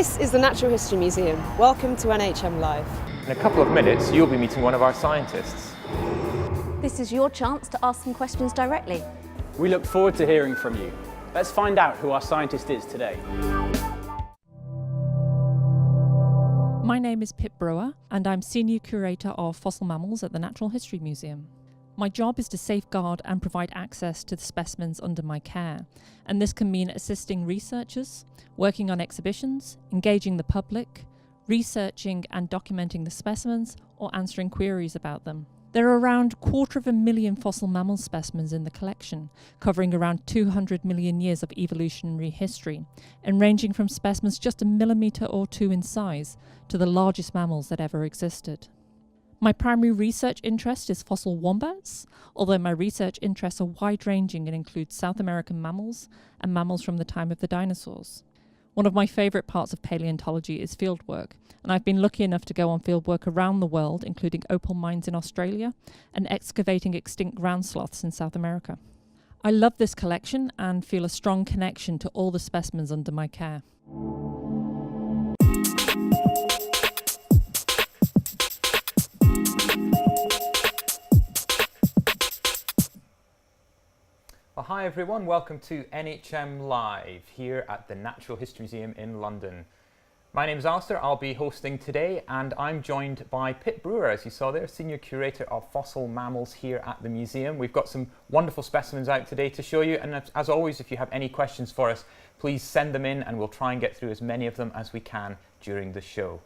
This is the Natural History Museum. Welcome to NHM Live. In a couple of minutes, you'll be meeting one of our scientists. This is your chance to ask some questions directly. We look forward to hearing from you. Let's find out who our scientist is today. My name is Pip Brewer, and I'm Senior Curator of Fossil Mammals at the Natural History Museum. My job is to safeguard and provide access to the specimens under my care, and this can mean assisting researchers, working on exhibitions, engaging the public, researching and documenting the specimens, or answering queries about them. There are around 250,000 fossil mammal specimens in the collection, covering around 200 million years of evolutionary history, and ranging from specimens just a millimetre or two in size to the largest mammals that ever existed. My primary research interest is fossil wombats, although my research interests are wide-ranging and include South American mammals and mammals from the time of the dinosaurs. One of my favourite parts of paleontology is fieldwork, and I've been lucky enough to go on fieldwork around the world, including opal mines in Australia and excavating extinct ground sloths in South America. I love this collection and feel a strong connection to all the specimens under my care. Well, hi everyone, welcome to NHM Live here at the Natural History Museum in London. My name is Alastair, I'll be hosting today, and I'm joined by Pip Brewer, as you saw there, Senior Curator of Fossil Mammals here at the museum. We've got some wonderful specimens out today to show you, and as always, if you have any questions for us, please send them in and we'll try and get through as many of them as we can during the show.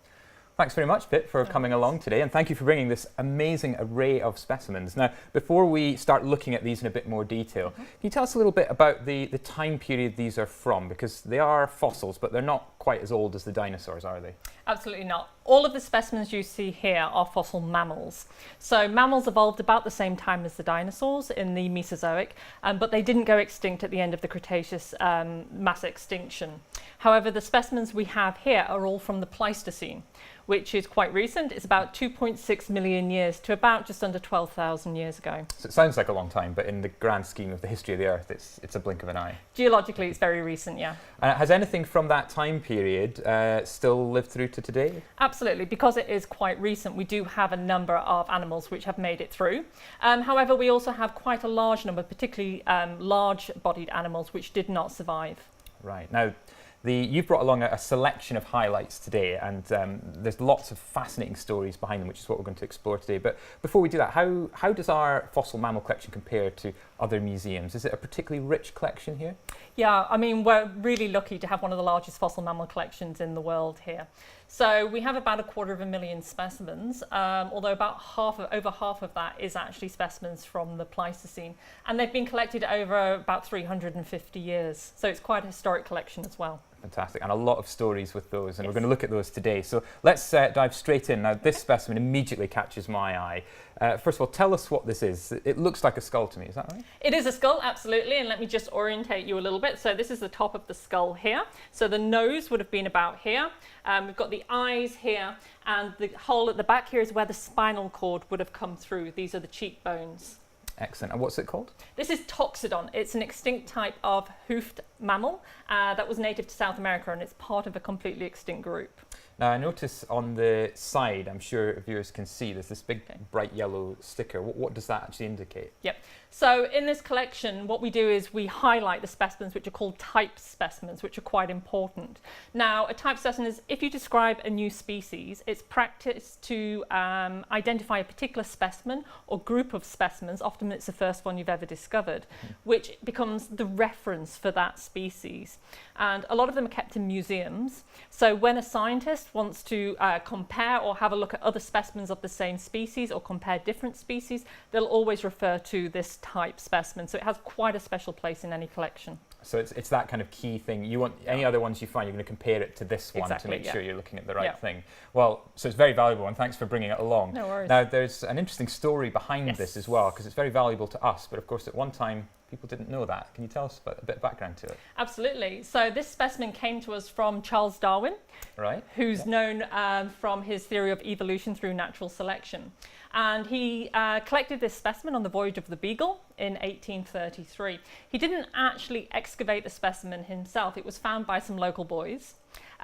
Thanks very much, Pip, for coming along today, and thank you for bringing this amazing array of specimens. Now, before we start looking at these in a bit more detail, can you tell us a little bit about the time period these are from? Because they are fossils, but they're not quite as old as the dinosaurs, are they? Absolutely not. All of the specimens you see here are fossil mammals. So mammals evolved about the same time as the dinosaurs in the Mesozoic, but they didn't go extinct at the end of the Cretaceous mass extinction. However, the specimens we have here are all from the Pleistocene, which is quite recent. It's about 2.6 million years to about just under 12,000 years ago. So it sounds like a long time, but in the grand scheme of the history of the Earth, it's a blink of an eye. Geologically, it's very recent, yeah. Has anything from that time period still lived through to today? Absolutely, because it is quite recent, we do have a number of animals which have made it through. However, we also have quite a large number, particularly large-bodied animals, which did not survive. Right. Now, you've brought along a selection of highlights today, and there's lots of fascinating stories behind them, which is what we're going to explore today. But before we do that, how does our fossil mammal collection compare to other museums? Is it a particularly rich collection here? Yeah, I mean, we're really lucky to have one of the largest fossil mammal collections in the world here. So we have about 250,000 specimens, although over half of that is actually specimens from the Pleistocene. And they've been collected over about 350 years. So it's quite a historic collection as well. Fantastic, and a lot of stories with those, and we're going to look at those today. So let's dive straight in. Now, this specimen immediately catches my eye. First of all, tell us what this is. It looks like a skull to me, is that right? It is a skull, absolutely, and let me just orientate you a little bit. So this is the top of the skull here. So the nose would have been about here. We've got the eyes here, and the hole at the back here is where the spinal cord would have come through. These are the cheekbones. Excellent. And what's it called? This is Toxodon. It's an extinct type of hoofed mammal that was native to South America, and it's part of a completely extinct group. Now, I notice on the side, I'm sure viewers can see, there's this big bright yellow sticker. What does that actually indicate? Yep. So in this collection, what we do is we highlight the specimens which are called type specimens, which are quite important. Now, a type specimen is, if you describe a new species, it's practice to identify a particular specimen or group of specimens. Often it's the first one you've ever discovered, which becomes the reference for that species. And a lot of them are kept in museums. So when a scientist wants to compare or have a look at other specimens of the same species or compare different species, they'll always refer to this type specimen. So it has quite a special place in any collection. So it's that kind of key thing. You want any other ones you find, you're going to compare it to this one to make sure you're looking at the right thing. Well, so it's very valuable, and thanks for bringing it along. No worries. Now, there's an interesting story behind this as well, because it's very valuable to us, but of course at one time people didn't know that. Can you tell us a bit of background to it? Absolutely. So this specimen came to us from Charles Darwin, who's known from his theory of evolution through natural selection. And he collected this specimen on the voyage of the Beagle in 1833. He didn't actually excavate the specimen himself. It was found by some local boys.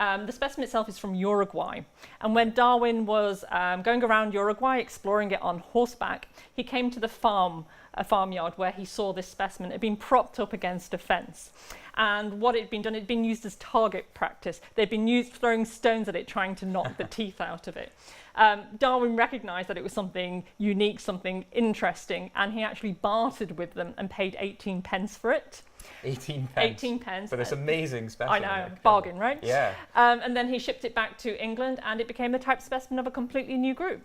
The specimen itself is from Uruguay. And when Darwin was going around Uruguay, exploring it on horseback, he came to the a farmyard where he saw this specimen. It had been propped up against a fence. And what it had been done, it had been used as target practice. They'd been throwing stones at it, trying to knock the teeth out of it. Darwin recognised that it was something unique, something interesting, and he actually bartered with them and paid 18 pence for it. 18 pence? 18 pence. For this amazing specimen. I know, bargain, right? Yeah. And then he shipped it back to England, and it became the type specimen of a completely new group.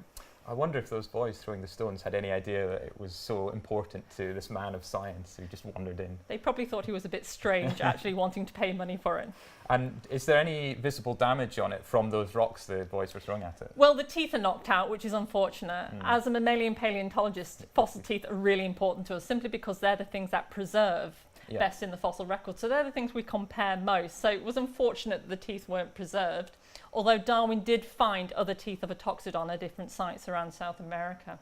I wonder if those boys throwing the stones had any idea that it was so important to this man of science who just wandered in. They probably thought he was a bit strange, actually wanting to pay money for it. And is there any visible damage on it from those rocks the boys were throwing at it? Well, the teeth are knocked out, which is unfortunate. As a mammalian paleontologist, fossil teeth are really important to us, simply because they're the things that preserve best in the fossil record. So they're the things we compare most. So it was unfortunate that the teeth weren't preserved, although Darwin did find other teeth of a Toxodon at different sites around South America.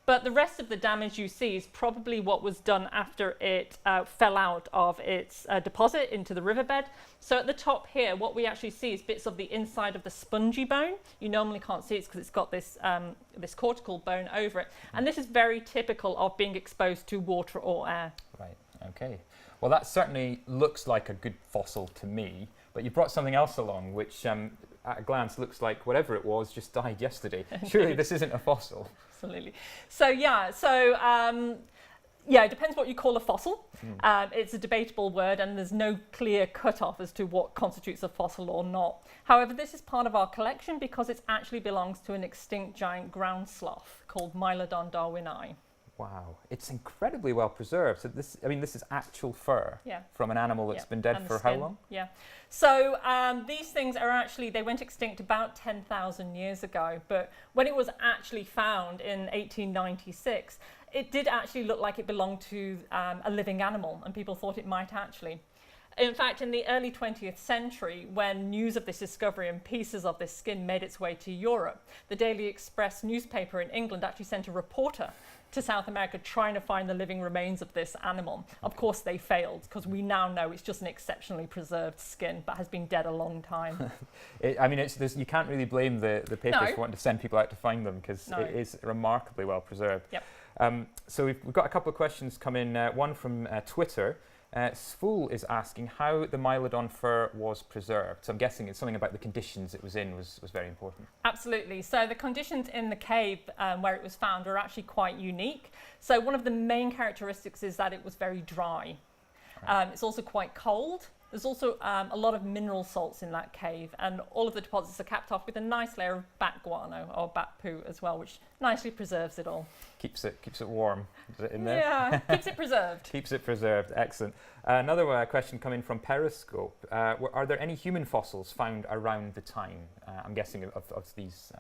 But the rest of the damage you see is probably what was done after it fell out of its deposit into the riverbed. So at the top here, what we actually see is bits of the inside of the spongy bone. You normally can't see it because it's got this, this cortical bone over it. And this is very typical of being exposed to water or air. Right, okay. Well, that certainly looks like a good fossil to me, but you brought something else along which at a glance looks like whatever it was just died yesterday. Surely this isn't a fossil. Absolutely. So it depends what you call a fossil. It's a debatable word, and there's no clear cutoff as to what constitutes a fossil or not. However, this is part of our collection because it actually belongs to an extinct giant ground sloth called Mylodon darwini. Wow, it's incredibly well preserved. So this is actual fur from an animal that's been dead for how long? Yeah. So these things are actually, they went extinct about 10,000 years ago, but when it was actually found in 1896, it did actually look like it belonged to a living animal, and people thought it might actually. In fact, in the early 20th century, when news of this discovery and pieces of this skin made its way to Europe, the Daily Express newspaper in England actually sent a reporter to South America trying to find the living remains of this animal. Of course, they failed, because we now know it's just an exceptionally preserved skin, but has been dead a long time. You can't really blame the papers for wanting to send people out to find them, because it is remarkably well preserved. Yep. So we've got a couple of questions come in. One from Twitter. Sfool is asking how the Mylodon fur was preserved. So I'm guessing it's something about the conditions it was in was very important. Absolutely. So the conditions in the cave where it was found are actually quite unique. So one of the main characteristics is that it was very dry. Right. It's also quite cold. There's also a lot of mineral salts in that cave, and all of the deposits are capped off with a nice layer of bat guano or bat poo as well, which nicely preserves it all. Keeps it warm. Is it in there? Yeah, keeps it preserved. Keeps it preserved. Excellent. Another question coming from Periscope. Are there any human fossils found around the time? I'm guessing of these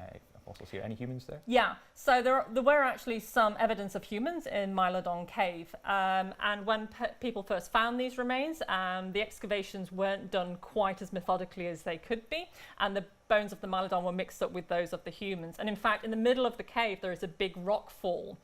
fossils here. Any humans there? Yeah. So there were actually some evidence of humans in Mylodon Cave, and when people first found these remains, the excavations weren't done quite as methodically as they could be, and the bones of the Mylodon were mixed up with those of the humans. And in fact, in the middle of the cave, there is a big rock fall.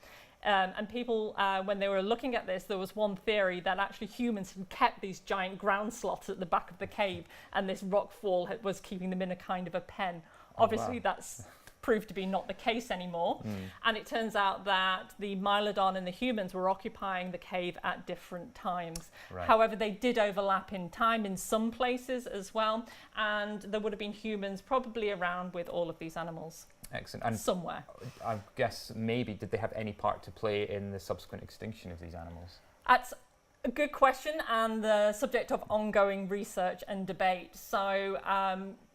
And people, when they were looking at this, there was one theory that actually humans had kept these giant ground sloths at the back of the cave, and this rock fall was keeping them in a kind of a pen. Obviously, that's proved to be not the case anymore. And it turns out that the Mylodon and the humans were occupying the cave at different times. Right. However, they did overlap in time in some places as well, and there would have been humans probably around with all of these animals. Excellent. And somewhere. I guess maybe did they have any part to play in the subsequent extinction of these animals? That's a good question, and the subject of ongoing research and debate. So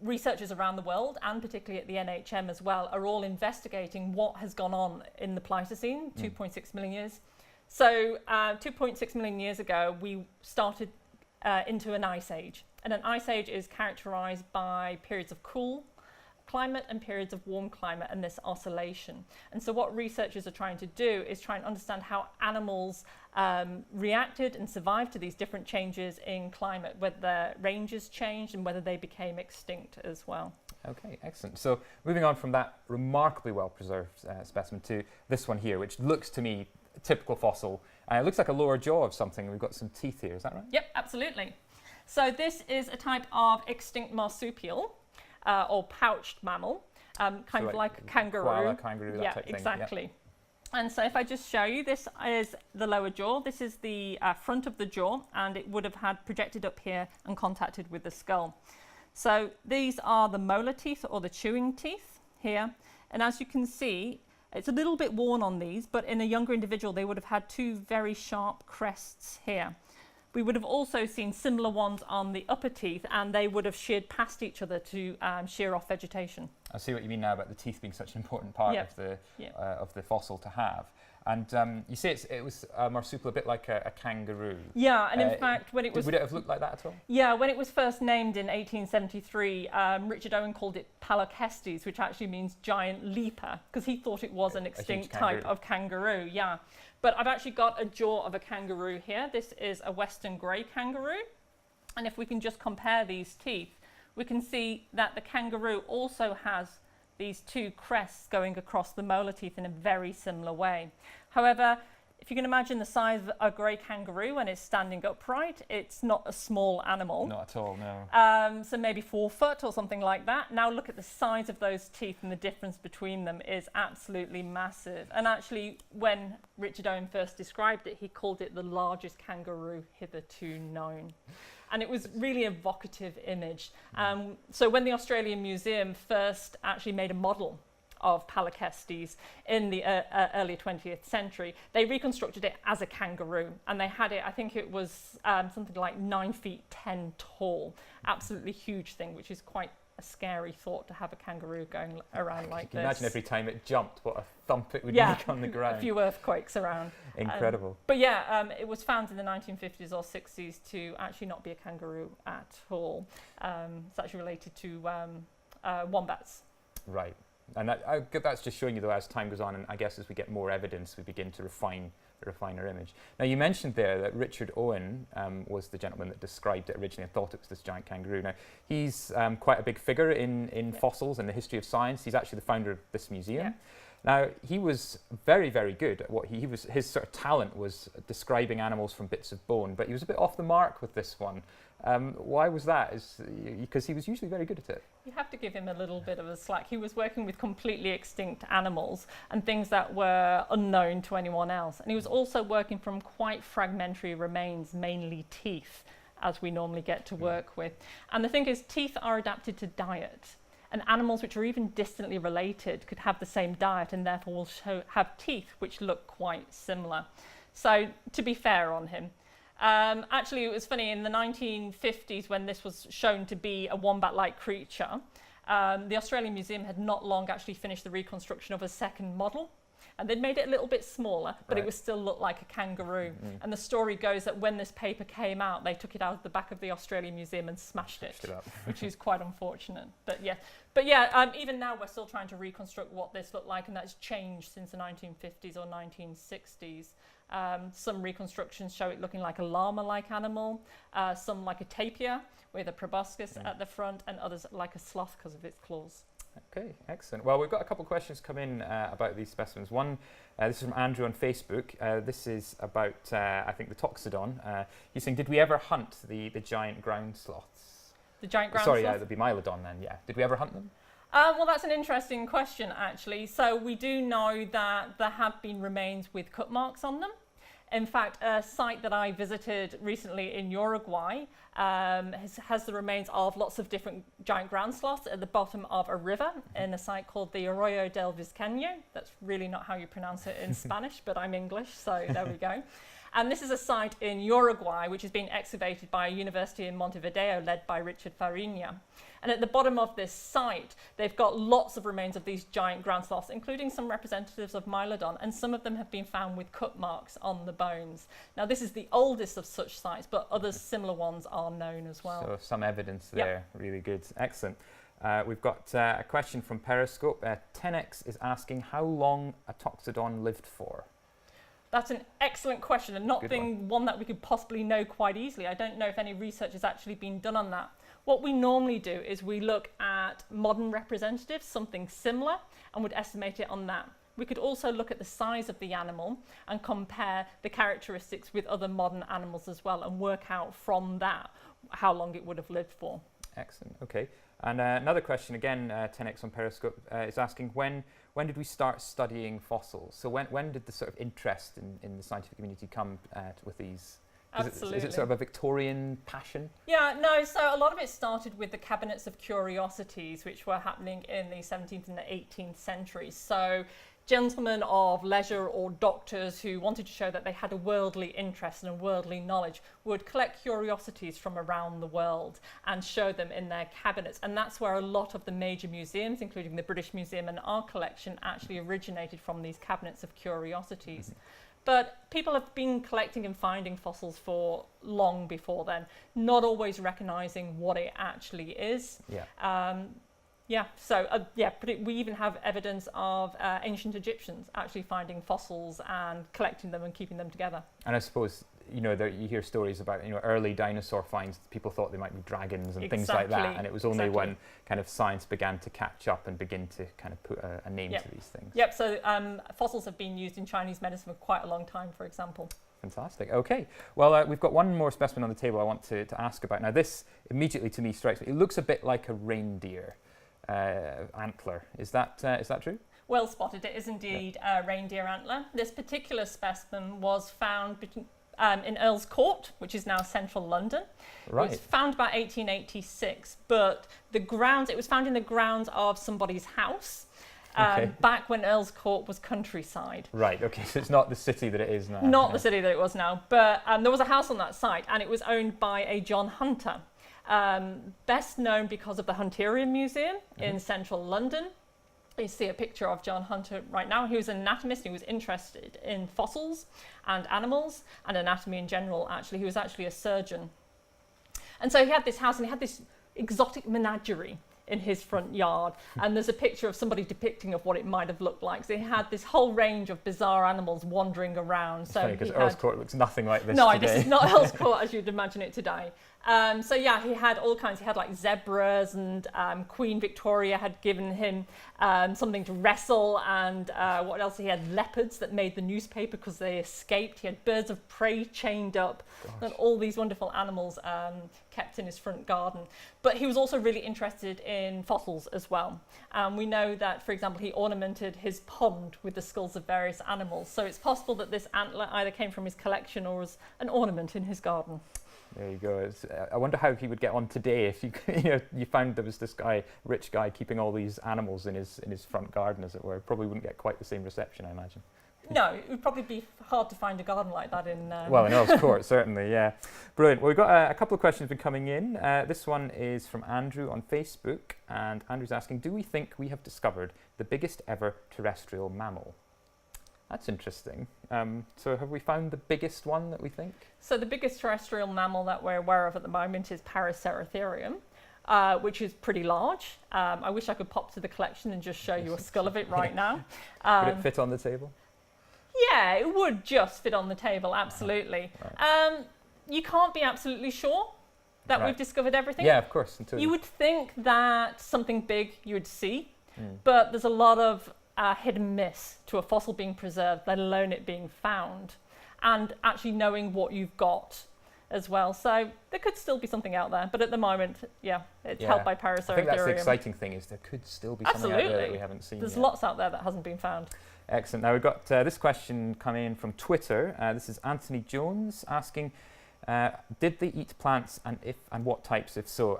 researchers around the world, and particularly at the NHM as well, are all investigating what has gone on in the Pleistocene, 2.6 million years. So 2.6 million years ago, we started into an ice age. And an ice age is characterized by periods of cool climate and periods of warm climate, and this oscillation. And so what researchers are trying to do is try and understand how animals reacted and survived to these different changes in climate, whether their ranges changed and whether they became extinct as well. Okay, excellent. So moving on from that remarkably well preserved specimen to this one here, which looks to me a typical fossil. It looks like a lower jaw of something. We've got some teeth here, is that right? Yep, absolutely. So this is a type of extinct marsupial. or pouched mammal, kind of like a kangaroo. Koala, kangaroo, that yeah, type thing. exactly. Yep. And so if I just show you, this is the lower jaw. This is the front of the jaw, and it would have had projected up here and contacted with the skull. So these are the molar teeth, or the chewing teeth here. And as you can see, it's a little bit worn on these, but in a younger individual, they would have had two very sharp crests here. We would have also seen similar ones on the upper teeth, and they would have sheared past each other to shear off vegetation. I see what you mean now about the teeth being such an important part of the fossil to have. And you say it was a marsupial, a bit like a kangaroo. Yeah, and in fact, when it was... Would it have looked like that at all? Yeah, when it was first named in 1873, Richard Owen called it Palocestes, which actually means giant leaper, because he thought it was an extinct type of kangaroo. Yeah, but I've actually got a jaw of a kangaroo here. This is a western grey kangaroo. And if we can just compare these teeth, we can see that the kangaroo also has these two crests going across the molar teeth in a very similar way. However, if you can imagine the size of a grey kangaroo when it's standing upright, it's not a small animal. Not at all, no. So maybe 4 foot or something like that. Now look at the size of those teeth, and the difference between them is absolutely massive. And actually, when Richard Owen first described it, he called it the largest kangaroo hitherto known. And it was really an evocative image. So when the Australian Museum first actually made a model of Palocestes in the early 20th century, they reconstructed it as a kangaroo, and they had it, I think it was something like 9 feet 10 tall, absolutely huge thing, which is quite a scary thought to have a kangaroo going around like this. Imagine every time it jumped, what a thump it would make on the ground. A few earthquakes around. Incredible. But yeah, it was found in the 1950s or 60s to actually not be a kangaroo at all. It's actually related to wombats. Right. And that's just showing you, though, as time goes on, and I guess as we get more evidence, we begin to refine our image. Now, you mentioned there that Richard Owen was the gentleman that described it originally and thought it was this giant kangaroo. Now, he's quite a big figure in fossils and the history of science. He's actually the founder of this museum. Yeah. Now, he was very, very good at what his sort of talent was describing animals from bits of bone, but he was a bit off the mark with this one. Why was that? Because he was usually very good at it. You have to give him a little bit of a slack. He was working with completely extinct animals and things that were unknown to anyone else. And he was also working from quite fragmentary remains, mainly teeth, as we normally get to work with. And the thing is, teeth are adapted to diet. And animals which are even distantly related could have the same diet and therefore will have teeth which look quite similar. So, to be fair on him, actually, it was funny, in the 1950s when this was shown to be a wombat-like creature, the Australian Museum had not long actually finished the reconstruction of a second model. And they'd made it a little bit smaller, but it would still look like a kangaroo. Mm-hmm. And the story goes that when this paper came out, they took it out of the back of the Australian Museum and smashed it up. Which is quite unfortunate. But yeah, even now we're still trying to reconstruct what this looked like, and that's changed since the 1950s or 1960s. Some reconstructions show it looking like a llama-like animal, some like a tapir with a proboscis at the front, and others like a sloth because of its claws. Okay, excellent. Well, we've got a couple of questions come in about these specimens. One, this is from Andrew on Facebook. This is about, I think, the Toxodon. He's saying, did we ever hunt the giant ground sloths? The giant ground sloths? Sorry, that'd be Mylodon then, yeah. Did we ever hunt them? Well, that's an interesting question, actually. So we do know that there have been remains with cut marks on them. In fact, a site that I visited recently in Uruguay has the remains of lots of different giant ground sloths at the bottom of a river in a site called the Arroyo del Vizcaino. That's really not how you pronounce it in Spanish, but I'm English, so there we go. And this is a site in Uruguay which is being excavated by a university in Montevideo led by Richard Fariña. And at the bottom of this site, they've got lots of remains of these giant ground sloths, including some representatives of Mylodon, and some of them have been found with cut marks on the bones. Now, this is the oldest of such sites, but other similar ones are known as well. So some evidence there, really good. Excellent. We've got a question from Periscope. 10x is asking how long a Toxodon lived for. That's an excellent question, and not being one that we could possibly know quite easily. I don't know if any research has actually been done on that. What we normally do is we look at modern representatives, something similar, and would estimate it on that. We could also look at the size of the animal and compare the characteristics with other modern animals as well, and work out from that how long it would have lived for. Excellent. Okay. And another question, again, 10x on Periscope, is asking when did we start studying fossils? So when did the sort of interest in the scientific community come with these? Absolutely. Is it sort of a Victorian passion? Yeah, no, so a lot of it started with the cabinets of curiosities, which were happening in the 17th and the 18th centuries. So gentlemen of leisure or doctors who wanted to show that they had a worldly interest and a worldly knowledge would collect curiosities from around the world and show them in their cabinets. And that's where a lot of the major museums, including the British Museum and our collection, actually originated from these cabinets of curiosities. Mm-hmm. But people have been collecting and finding fossils for long before then, not always recognising what it actually is. Yeah. We even have evidence of ancient Egyptians actually finding fossils and collecting them and keeping them together. And I suppose, you hear stories about, early dinosaur finds. People thought they might be dragons and things like that. And it was only when kind of science began to catch up and begin to kind of put a name to these things. Yep, so fossils have been used in Chinese medicine for quite a long time, for example. Fantastic. Okay. Well, we've got one more specimen on the table I want to ask about. Now, this immediately to me strikes me. It looks a bit like a reindeer antler. Is that true? Well spotted. It is indeed a reindeer antler. This particular specimen was found in Earl's Court, which is now central London. Right. It was found about 1886, but it was found in the grounds of somebody's house. Back when Earl's Court was countryside. Right, okay, so it's not the city that it is now. Not the city that it was now, but there was a house on that site, and it was owned by a John Hunter, best known because of the Hunterian Museum in central London. You see a picture of John Hunter right now. He was an anatomist. He was interested in fossils and animals and anatomy in general, actually. He was actually a surgeon. And so he had this house, and he had this exotic menagerie in his front yard, and there's a picture of somebody depicting of what it might have looked like. So he had this whole range of bizarre animals wandering around. It's funny because Earl's Court looks nothing like this today. No, this is not Earl's Court as you'd imagine it today. He had all kinds. He had like zebras, and Queen Victoria had given him something to wrestle, and what else? He had leopards that made the newspaper because they escaped. He had birds of prey chained up, and all these wonderful animals kept in his front garden. But he was also really interested in fossils as well. We know that, for example, he ornamented his pond with the skulls of various animals. So it's possible that this antler either came from his collection or was an ornament in his garden. There you go. I wonder how he would get on today if you found there was this rich guy, keeping all these animals in his front garden, as it were. Probably wouldn't get quite the same reception, I imagine. No, it would probably be hard to find a garden like that in... Well, in Earl's Court, certainly, yeah. Brilliant. Well, we've got a couple of questions been coming in. This one is from Andrew on Facebook, and Andrew's asking, do we think we have discovered the biggest ever terrestrial mammal? That's interesting. So have we found the biggest one that we think? So the biggest terrestrial mammal that we're aware of at the moment is Paraceratherium, which is pretty large. I wish I could pop to the collection and just show you a skull of it right now. Would it fit on the table? Yeah, it would just fit on the table, absolutely. Right. You can't be absolutely sure that we've discovered everything. Yeah, of course. You would think that something big you would see, but there's a lot of hit and miss to a fossil being preserved, let alone it being found, and actually knowing what you've got as well. So there could still be something out there, but at the moment, it's held by Paraceratherium. I think that's the exciting thing, is there could still be something out there that we haven't seen. There's yet. lots out there that hasn't been found. Excellent. Now we've got this question coming in from Twitter. This is Anthony Jones asking, did they eat plants, and what types, if so?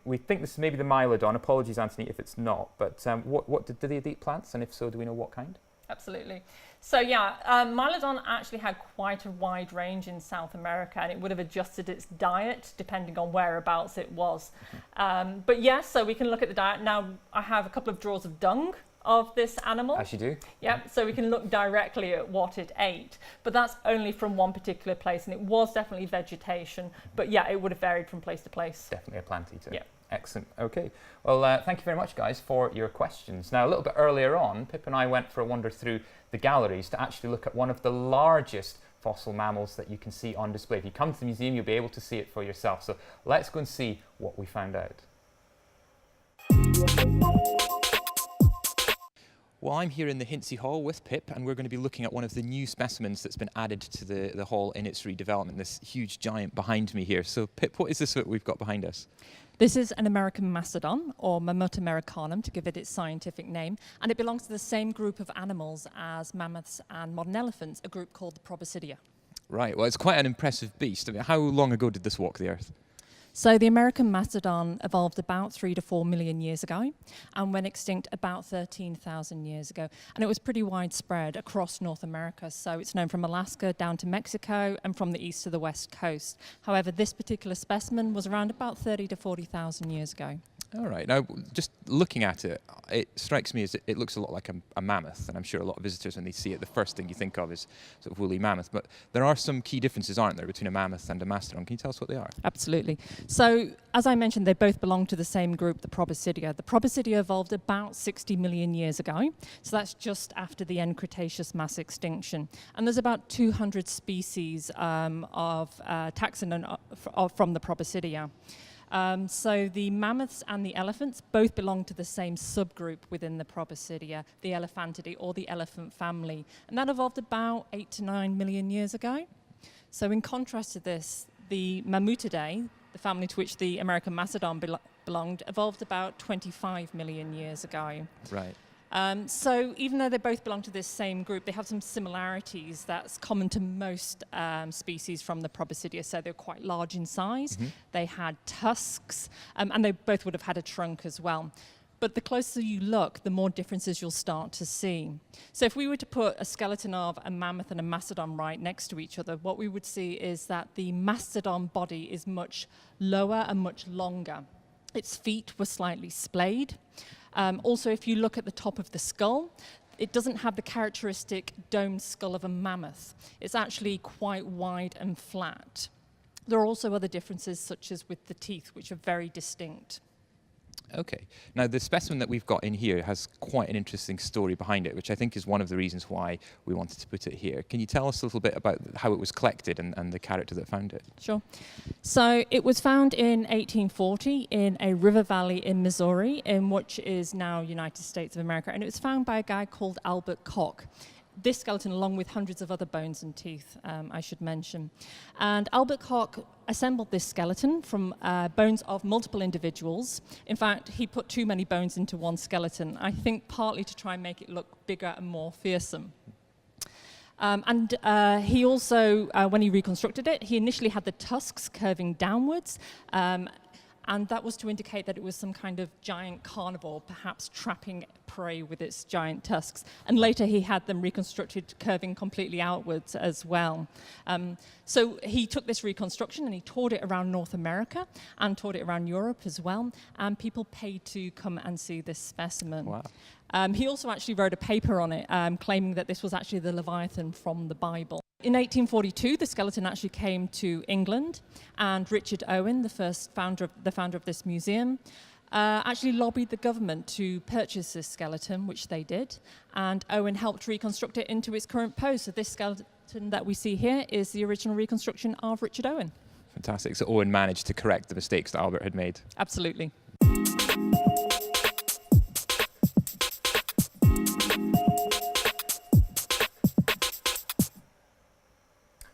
We think this is maybe the Mylodon. Apologies, Anthony, if it's not. But what did they eat plants, and if so, do we know what kind? Absolutely. So Mylodon actually had quite a wide range in South America, and it would have adjusted its diet depending on whereabouts it was. But yes, so we can look at the diet. Now I have a couple of drawers of dung of this animal. As you do. Yep, so we can look directly at what it ate, but that's only from one particular place, and it was definitely vegetation, but it would have varied from place to place. Definitely a plant eater. Yeah. Excellent. Okay. Well, thank you very much, guys, for your questions. Now, a little bit earlier on, Pip and I went for a wander through the galleries to actually look at one of the largest fossil mammals that you can see on display. If you come to the museum, you'll be able to see it for yourself. So let's go and see what we found out. Well, I'm here in the Hinsey Hall with Pip, and we're going to be looking at one of the new specimens that's been added to the hall in its redevelopment, this huge giant behind me here. So, Pip, what is this that we've got behind us? This is an American mastodon, or Mammuth americanum, to give it its scientific name, and it belongs to the same group of animals as mammoths and modern elephants, a group called the Proboscidea. Right, well, it's quite an impressive beast. I mean, how long ago did this walk the Earth? So the American mastodon evolved about 3 to 4 million years ago and went extinct about 13,000 years ago. And it was pretty widespread across North America. So it's known from Alaska down to Mexico and from the east to the west coast. However, this particular specimen was around about 30 to 40,000 years ago. All right. Now, just looking at it, it strikes me as it looks a lot like a mammoth, and I'm sure a lot of visitors, when they see it, the first thing you think of is sort of woolly mammoth. But there are some key differences, aren't there, between a mammoth and a mastodon? Can you tell us what they are? Absolutely. So, as I mentioned, they both belong to the same group, the Proboscidea. The Proboscidea evolved about 60 million years ago, so that's just after the end Cretaceous mass extinction. And there's about 200 species of taxonon from the Proboscidea. So the mammoths and the elephants both belong to the same subgroup within the Proboscidea, the Elephantidae, or the elephant family. And that evolved about 8 to 9 million years ago. So in contrast to this, the Mammuthidae, the family to which the American mastodon belonged, evolved about 25 million years ago. Right. So even though they both belong to this same group, they have some similarities that's common to most species from the Proboscidea. So they're quite large in size, they had tusks, and they both would have had a trunk as well. But the closer you look, the more differences you'll start to see. So if we were to put a skeleton of a mammoth and a mastodon right next to each other, what we would see is that the mastodon body is much lower and much longer. Its feet were slightly splayed. Also, if you look at the top of the skull, it doesn't have the characteristic domed skull of a mammoth. It's actually quite wide and flat. There are also other differences, such as with the teeth, which are very distinct. Okay. Now, the specimen that we've got in here has quite an interesting story behind it, which I think is one of the reasons why we wanted to put it here. Can you tell us a little bit about how it was collected and the character that found it? Sure. So it was found in 1840 in a river valley in Missouri, in which is now United States of America, and it was found by a guy called Albert Koch. This skeleton, along with hundreds of other bones and teeth, I should mention. And Albert Koch assembled this skeleton from bones of multiple individuals. In fact, he put too many bones into one skeleton, I think partly to try and make it look bigger and more fearsome. He also, when he reconstructed it, he initially had the tusks curving downwards, and that was to indicate that it was some kind of giant carnivore, perhaps trapping prey with its giant tusks. And later he had them reconstructed curving completely outwards as well. So he took this reconstruction and he toured it around North America and toured it around Europe as well. And people paid to come and see this specimen. Wow. He also actually wrote a paper on it, claiming that this was actually the Leviathan from the Bible. In 1842, the skeleton actually came to England, and Richard Owen, the founder of this museum, actually lobbied the government to purchase this skeleton, which they did, and Owen helped reconstruct it into its current pose. So this skeleton that we see here is the original reconstruction of Richard Owen. Fantastic. So Owen managed to correct the mistakes that Albert had made. Absolutely.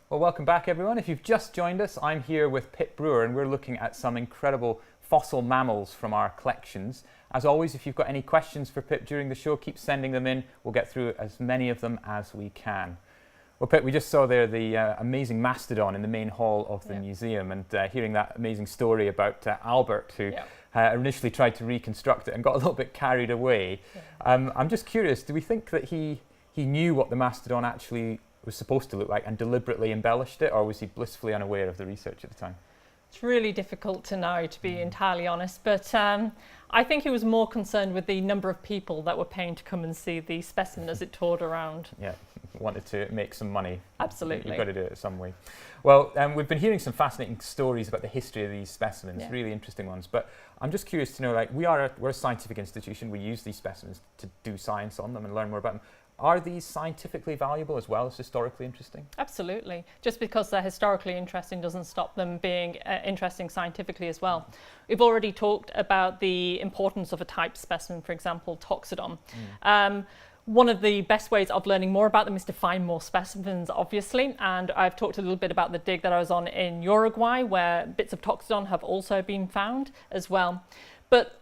Well, welcome back, everyone. If you've just joined us, I'm here with Pip Brewer, and we're looking at some incredible fossil mammals from our collections. As always, if you've got any questions for Pip during the show, keep sending them in. We'll get through as many of them as we can. Well, Pip, we just saw there the amazing mastodon in the main hall of the museum, and hearing that amazing story about Albert, who initially tried to reconstruct it and got a little bit carried away. I'm just curious, do we think that he knew what the mastodon actually was supposed to look like and deliberately embellished it, or was he blissfully unaware of the research at the time? It's really difficult to know, to be entirely honest, but I think he was more concerned with the number of people that were paying to come and see the specimen as it toured around. Yeah, wanted to make some money. Absolutely. You've got to do it some way. Well, we've been hearing some fascinating stories about the history of these specimens, really interesting ones, but I'm just curious to know, like, we're a scientific institution, we use these specimens to do science on them and learn more about them. Are these scientifically valuable as well as historically interesting? Absolutely. Just because they're historically interesting doesn't stop them being interesting scientifically as well. We've already talked about the importance of a type specimen, for example, Toxodon. One of the best ways of learning more about them is to find more specimens, obviously, and I've talked a little bit about the dig that I was on in Uruguay, where bits of Toxodon have also been found as well. But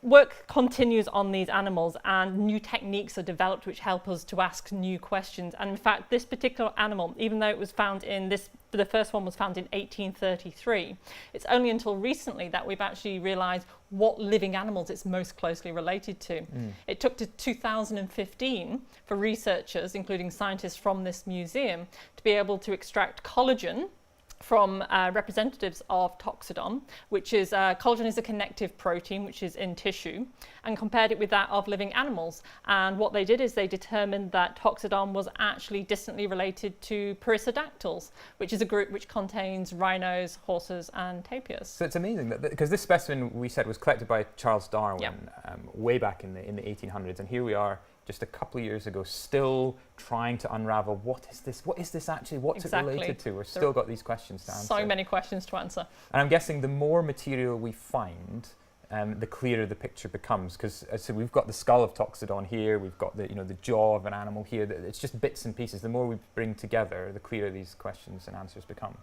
work continues on these animals, and new techniques are developed which help us to ask new questions. And in fact, this particular animal, even though it was found in the first one was found in 1833, it's only until recently that we've actually realized what living animals it's most closely related to. It took to 2015 for researchers, including scientists from this museum, to be able to extract collagen from representatives of Toxodon, which is collagen is a connective protein which is in tissue, and compared it with that of living animals. And what they did is they determined that Toxodon was actually distantly related to perissodactyls, which is a group which contains rhinos, horses, and tapirs. So it's amazing that because this specimen we said was collected by Charles Darwin way back in the 1800s, and here we are just a couple of years ago, still trying to unravel what is this actually, what's it related to? We've still got these questions to answer. So many questions to answer. And I'm guessing the more material we find, the clearer the picture becomes, because so we've got the skull of Toxodon here, we've got the the jaw of an animal here. It's just bits and pieces. The more we bring together, the clearer these questions and answers become.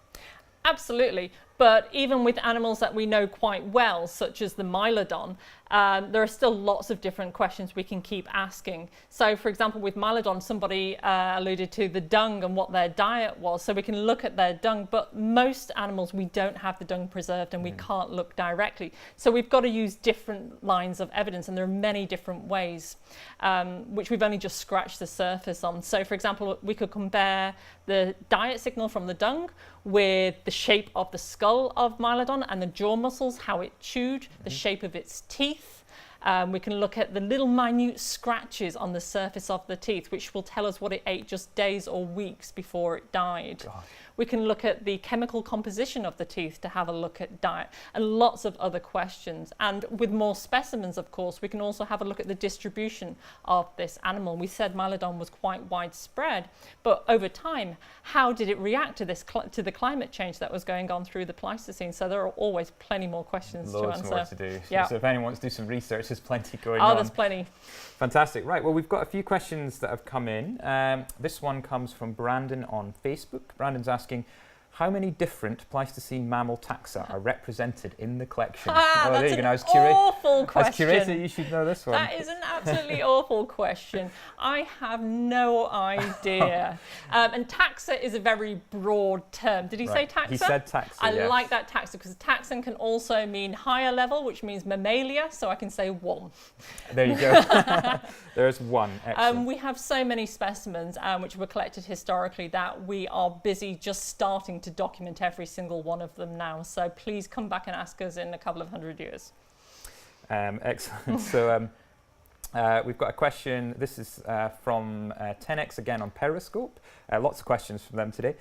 Absolutely, but even with animals that we know quite well, such as the Mylodon, there are still lots of different questions we can keep asking. So, for example, with Mylodon, somebody alluded to the dung and what their diet was, so we can look at their dung, but most animals we don't have the dung preserved and we can't look directly. So we've got to use different lines of evidence, and there are many different ways, which we've only just scratched the surface on. So, for example, we could compare the diet signal from the dung with the shape of the skull of Mylodon and the jaw muscles, how it chewed, the shape of its teeth. We can look at the little minute scratches on the surface of the teeth, which will tell us what it ate just days or weeks before it died. God. We can look at the chemical composition of the teeth to have a look at diet, and lots of other questions. And with more specimens, of course, we can also have a look at the distribution of this animal. We said Mylodon was quite widespread, but over time, how did it react to to the climate change that was going on through the Pleistocene? So there are always plenty more questions to answer. Loads more to do. Yeah. So if anyone wants to do some research, there's plenty going on. Oh, there's plenty. Fantastic. Right, well, we've got a few questions that have come in. This one comes from Brandon on Facebook. Brandon's asking, how many different Pleistocene mammal taxa are represented in the collection? That's an awful question. As curator, you should know this one. That is an absolutely awful question. I have no idea. And taxa is a very broad term. Did he say taxa? He said taxa, I yes. like that taxa, because taxon can also mean higher level, which means mammalia, so I can say one. There you go. There's one. Excellent. We have so many specimens which were collected historically that we are busy just starting to document every single one of them now. So please come back and ask us in a couple of 100 years. Excellent. So we've got a question. This is from 10X again on Periscope. Lots of questions from them today.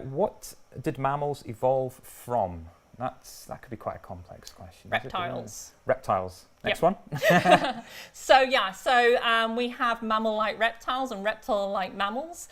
What did mammals evolve from? That could be quite a complex question. Reptiles. Reptiles. Next one. So we have mammal-like reptiles and reptile-like mammals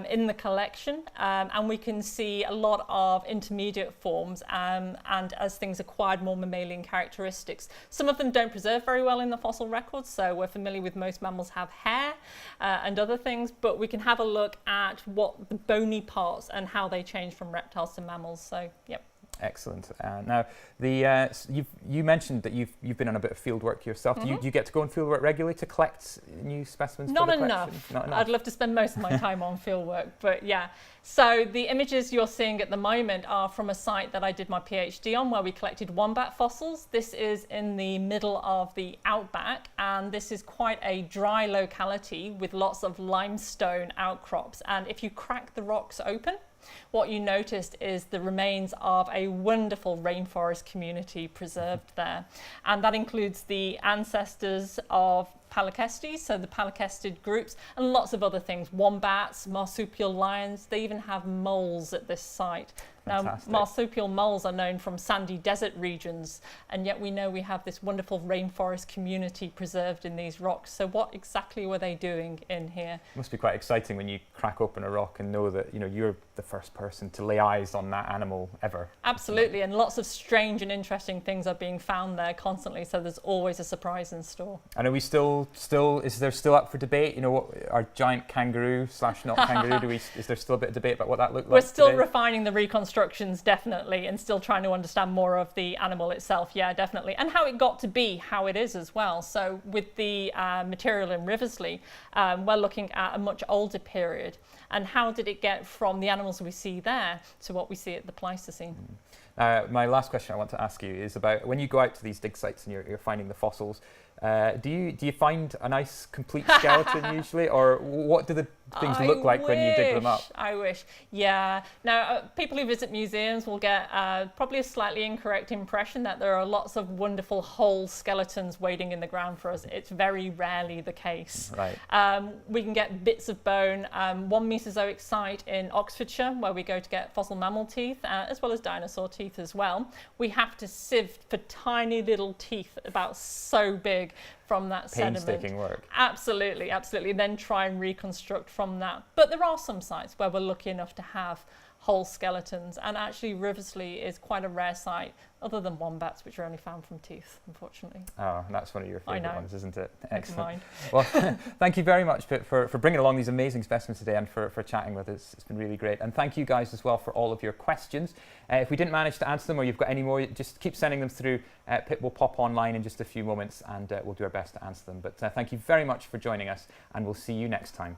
in the collection, and we can see a lot of intermediate forms, and as things acquired more mammalian characteristics. Some of them don't preserve very well in the fossil records, so we're familiar with most mammals have hair and other things, but we can have a look at what the bony parts and how they change from reptiles to mammals. So, yep. Excellent. Now, you mentioned that you've been on a bit of field work yourself. Do you get to go on field work regularly to collect new specimens? Not for the enough. Not enough. I'd love to spend most of my time on field work, but yeah. So the images you're seeing at the moment are from a site that I did my PhD on, where we collected wombat fossils. This is in the middle of the outback, and this is quite a dry locality with lots of limestone outcrops. And if you crack the rocks open, what you noticed is the remains of a wonderful rainforest community preserved there. And that includes the ancestors of Palacestes, so the Palacestid groups, and lots of other things, wombats, marsupial lions. They even have moles at this site. Fantastic. Now, marsupial moles are known from sandy desert regions, and yet we know we have this wonderful rainforest community preserved in these rocks. So what exactly were they doing in here? It must be quite exciting when you crack open a rock and know that you're the first person to lay eyes on that animal ever. Absolutely, and lots of strange and interesting things are being found there constantly, so there's always a surprise in store. And are we still is there still up for debate? What our giant kangaroo / not kangaroo, is there still a bit of debate about what that looked like? We're still today? refining the reconstructions, definitely, and still trying to understand more of the animal itself, yeah, definitely, and how it got to be how it is as well. So with the material in Riversley, we're looking at a much older period, and how did it get from the animals we see there to what we see at the Pleistocene? My last question I want to ask you is about when you go out to these dig sites and you're finding the fossils, do you find a nice complete skeleton usually, or what do the things look like when you dig them up? I wish. Yeah. Now, people who visit museums will get probably a slightly incorrect impression that there are lots of wonderful whole skeletons waiting in the ground for us. It's very rarely the case. Right. We can get bits of bone. One Mesozoic site in Oxfordshire, where we go to get fossil mammal teeth, as well as dinosaur teeth as well. We have to sift for tiny little teeth about so big from that sediment. Painstaking work. Absolutely, absolutely. Then try and reconstruct from that. But there are some sites where we're lucky enough to have whole skeletons, and actually Riversley is quite a rare site, other than wombats, which are only found from teeth, unfortunately. Oh, that's one of your favourite ones, isn't it? Excellent. Mind. Well, thank you very much, Pip, for bringing along these amazing specimens today and for chatting with us. It's been really great. And thank you guys as well for all of your questions. If we didn't manage to answer them, or you've got any more, just keep sending them through. Pip will pop online in just a few moments, and we'll do our best to answer them. But thank you very much for joining us, and we'll see you next time.